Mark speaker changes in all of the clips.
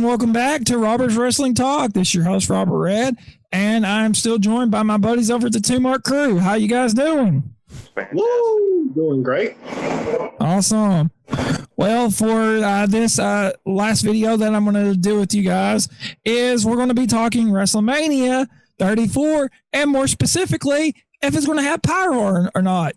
Speaker 1: welcome back to Robert's Wrestling Talk. This is your host, Robert Red, and I'm still joined by my buddies over at the Two Mark Crew. How you guys doing?
Speaker 2: Woo! Doing great.
Speaker 1: Awesome. Well, for this last video that I'm going to do with you guys is we're going to be talking Wrestlemania 34, and more specifically, if it's going to have pyro or not.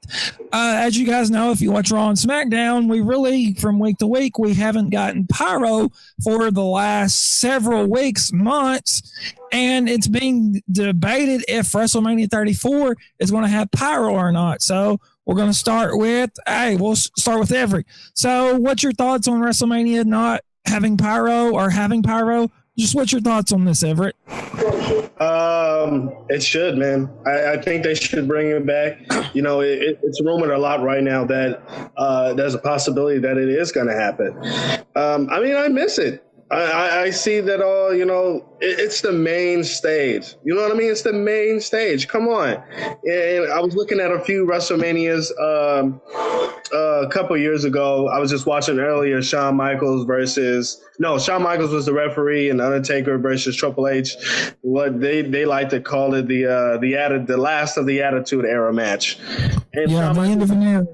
Speaker 1: As you guys know, if you watch Raw and SmackDown, we really, from week to week, we haven't gotten pyro for the last several weeks, months, and it's being debated if WrestleMania 34 is going to have pyro or not. So we're going to start with, we'll start with Everett. So what's your thoughts on WrestleMania not having pyro or having pyro? Just what's your thoughts on this, Everett?
Speaker 2: It should, man. I think they should bring it back. You know, it's rumored a lot right now that there's a possibility that it is going to happen. I mean, I miss it. I see that all, you know, it's the main stage. You know what I mean? It's the main stage. Come on. And I was looking at a few WrestleManias a couple years ago. I was just watching earlier Shawn Michaels Shawn Michaels was the referee, and Undertaker versus Triple H. What they like to call it the last of the Attitude Era match. And
Speaker 1: yeah, the end of an era.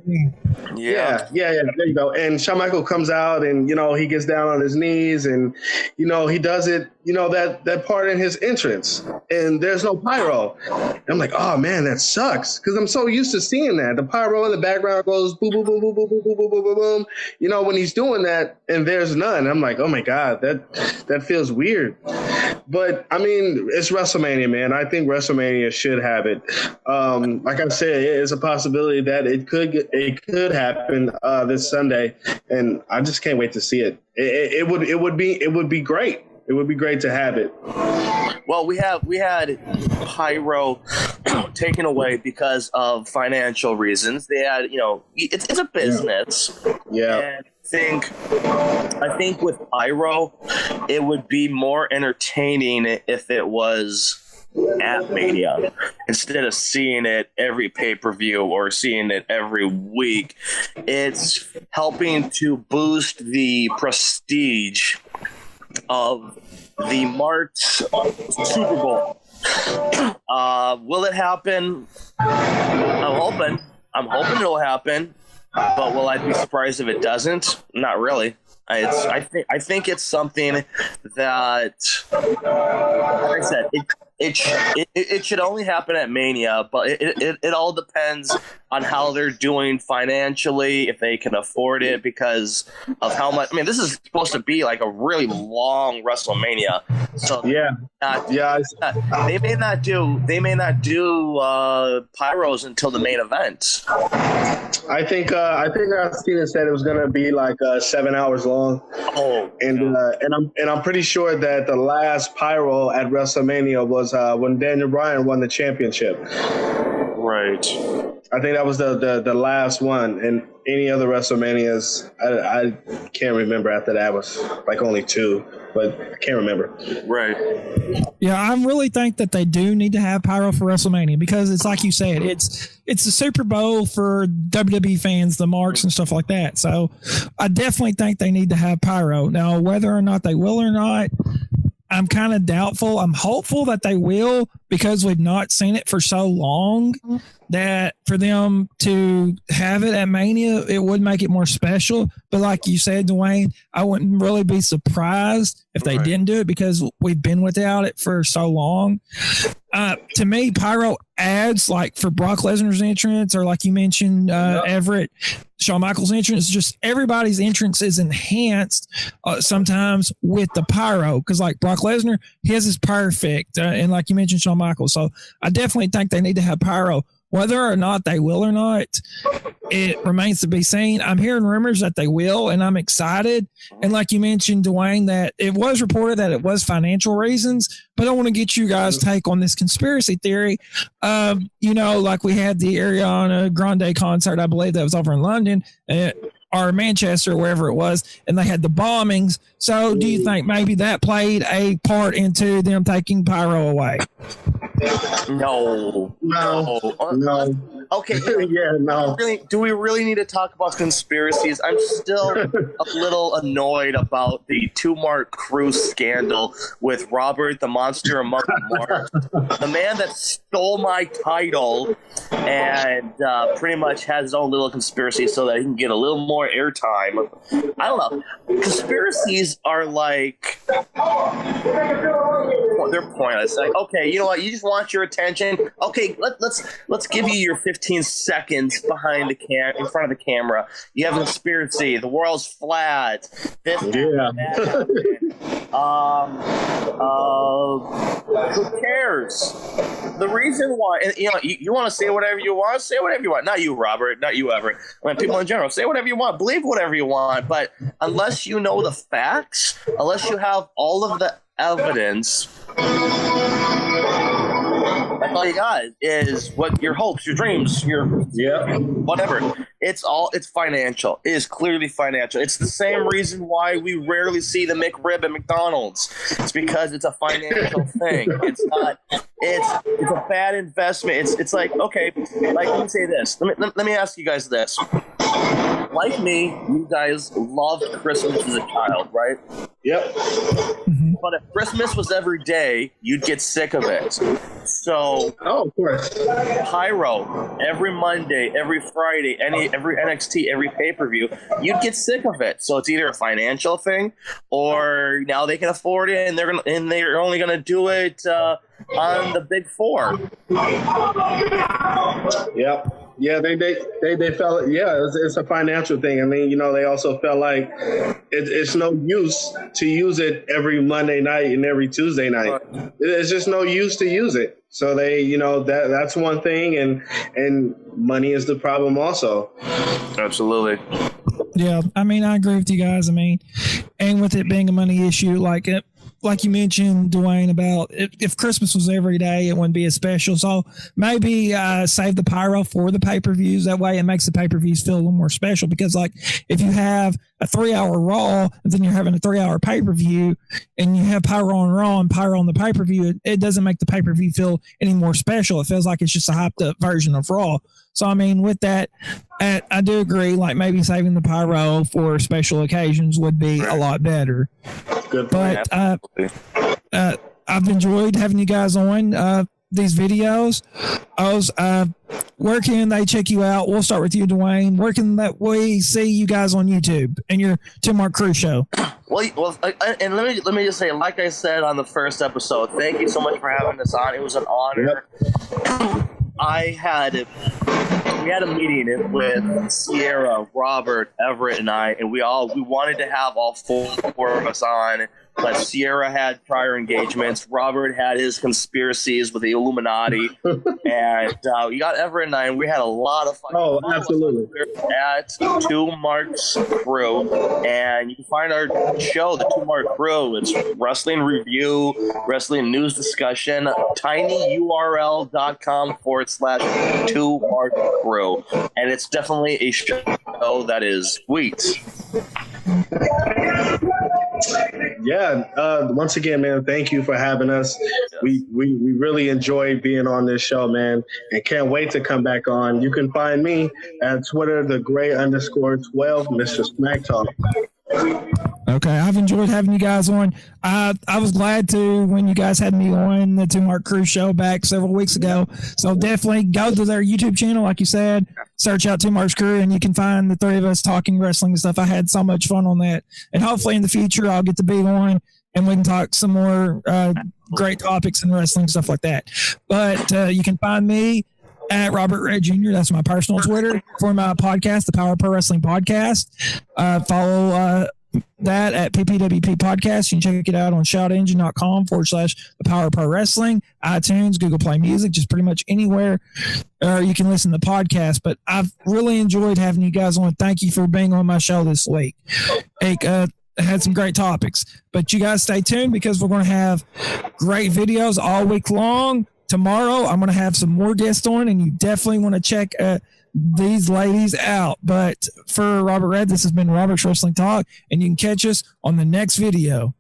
Speaker 2: Yeah. There you go. And Shawn Michaels comes out, and you know he gets down on his knees, and you know he does it. You know that part in his entrance, and there's no pyro. And I'm like, oh man, that sucks, because I'm so used to seeing that. The pyro in the background goes boom, boom, boom, boom, boom, boom, boom, boom, boom, boom, boom. You know when he's doing that, and there's none. I'm like, oh my god, that feels weird. But I mean, it's WrestleMania, man. I think WrestleMania should have it. Like I said, it's a possibility that it could happen this Sunday, and I just can't wait to see it. It would be great. It would be great to have it.
Speaker 3: Well, we had pyro taken away because of financial reasons. They had, you know, it's a business.
Speaker 2: Yeah.
Speaker 3: And I think with pyro, it would be more entertaining if it was at Mania instead of seeing it every pay-per-view or seeing it every week. It's helping to boost the prestige of the March Super Bowl. Will it happen? I'm hoping it'll happen, but will I be surprised if it doesn't? Not really. I think it's something that, like I said, it should only happen at Mania, but it all depends on how they're doing financially, if they can afford it, because of how much. I mean, this is supposed to be like a really long WrestleMania, so they may not do pyros until the main event.
Speaker 2: I think I've seen it said it was gonna be like 7 hours long.
Speaker 3: Oh,
Speaker 2: and I'm pretty sure that the last pyro at WrestleMania was when Daniel Bryan won the championship.
Speaker 3: Right.
Speaker 2: I think that was the last one, and any other WrestleManias, I can't remember after that. Was like only two, but I can't remember.
Speaker 3: Right.
Speaker 1: Yeah, I really think that they do need to have pyro for WrestleMania, because it's like you said, it's the Super Bowl for WWE fans, the marks and stuff like that. So I definitely think they need to have pyro. Now, whether or not they will or not, I'm kind of doubtful. I'm hopeful that they will, because we've not seen it for so long, that for them to have it at Mania, it would make it more special. But like you said, Duane, I wouldn't really be surprised if they didn't do it, because we've been without it for so long. To me, pyro adds, like for Brock Lesnar's entrance, or like you mentioned, Everett, Shawn Michaels' entrance, just everybody's entrance is enhanced sometimes with the pyro, because like Brock Lesnar, his is perfect, and like you mentioned, Shawn Michaels. So I definitely think they need to have pyro. Whether or not they will or not, it remains to be seen. I'm hearing rumors that they will, and I'm excited. And like you mentioned, Duane, that it was reported that it was financial reasons, but I want to get you guys' take on this conspiracy theory. You know, like we had the Ariana Grande concert, I believe that was over in London, or Manchester, wherever it was, and they had the bombings. So do you think maybe that played a part into them taking pyro away?
Speaker 3: No. Okay.
Speaker 2: Yeah, no.
Speaker 3: Do we really need to talk about conspiracies? I'm still a little annoyed about the Two Mark Cruise scandal with Robert the Monster among Marks, the man that stole my title and pretty much has his own little conspiracy so that he can get a little more airtime. I don't know. Conspiracies are like, well, they're pointless. Like, okay, you know what? You just want your attention. Okay, let's give you your 15 seconds behind the in front of the camera. You have a conspiracy. The world's flat. This happened, that happened. Who cares? The reason why, and you want to say whatever you want, say whatever you want. Not you, Robert. Not you, Everett. I mean, people in general, say whatever you want. Believe whatever you want. But unless you know the facts, unless you have all of the evidence, that's all you got is what your hopes, your dreams, your whatever. It's financial. It is clearly financial. It's the same reason why we rarely see the McRib at McDonald's. It's because it's a financial thing. It's not. It's a bad investment. It's like, okay, like, let me say this. Let me ask you guys this. Like me, you guys loved Christmas as a child, right?
Speaker 2: Yep.
Speaker 3: But if Christmas was every day, you'd get sick of it. So,
Speaker 2: of course,
Speaker 3: pyro every Monday, every Friday, every NXT, every pay-per-view, you'd get sick of it. So it's either a financial thing, or now they can afford it, and they're only gonna do it on the Big Four.
Speaker 2: Yep. Yeah, they felt, it's a financial thing. I mean, they also felt like it's no use to use it every Monday night and every Tuesday night. It's just no use to use it. So they, that's one thing, and money is the problem also.
Speaker 3: Absolutely.
Speaker 1: Yeah, I mean, I agree with you guys. I mean, and with it being a money issue, like you mentioned, Duane, about if Christmas was every day, it wouldn't be as special. So maybe save the pyro for the pay-per-views. That way it makes the pay-per-views feel a little more special, because like if you have a 3-hour Raw and then you're having a 3-hour pay-per-view and you have pyro on Raw and pyro on the pay-per-view, it doesn't make the pay-per-view feel any more special. It feels like it's just a hyped up version of Raw. So, I mean, with that, I do agree, like maybe saving the pyro for special occasions would be a lot better.
Speaker 2: Good.
Speaker 1: But I've enjoyed having you guys on these videos. Where can they check you out? We'll start with you, Duane. Where can we see you guys on YouTube and your Two Mark Crew show?
Speaker 3: Well, and let me just say, like I said on the first episode, thank you so much for having us on. It was an honor. Yep. We had a meeting with Sierra, Robert, Everett, and I, and we wanted to have all four of us on. But Sierra had prior engagements. Robert had his conspiracies with the Illuminati, and we got Everett and I, and we had a lot of fun.
Speaker 2: Oh, absolutely!
Speaker 3: At Two Mark's Crew, and you can find our show, the Two Mark Crew. It's wrestling review, wrestling news discussion. tinyurl.com/Two Mark Crew, and it's definitely a show that is sweet.
Speaker 2: Yeah, once again, man, thank you for having us. We really enjoy being on this show, man, and can't wait to come back on. You can find me at Twitter, @gray_12, Mr. Smack Talk.
Speaker 1: Okay, I've enjoyed having you guys on. I was glad to when you guys had me on the Two Mark Crew show back several weeks ago. So definitely go to their YouTube channel, like you said, search out Two Mark's Crew, and you can find the three of us talking wrestling and stuff. I had so much fun on that. And hopefully in the future I'll get to be on and we can talk some more great topics in wrestling, stuff like that. But you can find me at Robert Red Jr. That's my personal Twitter for my podcast, the Power Pro Wrestling Podcast. Follow that at PPWP Podcast. You can check it out on shoutengine.com/the Power Pro Wrestling, iTunes, Google Play Music, just pretty much anywhere you can listen to podcasts. But I've really enjoyed having you guys on. Thank you for being on my show this week. Had some great topics, but you guys stay tuned because we're going to have great videos all week long. Tomorrow, I'm going to have some more guests on, and you definitely want to check these ladies out. But for Robert Red, this has been Robert's Wrestling Talk, and you can catch us on the next video.